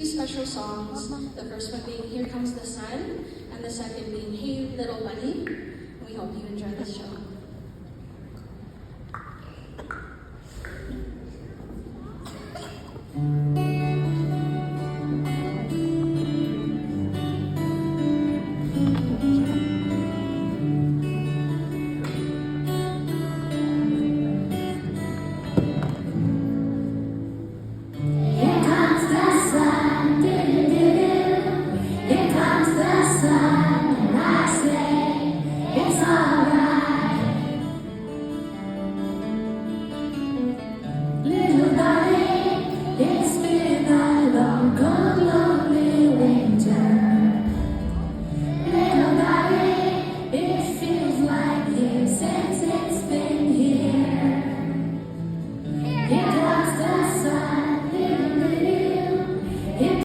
Two special songs. The first one being Here Comes the Sun, and the second being Hey Little Bunny. We hope you enjoy this show.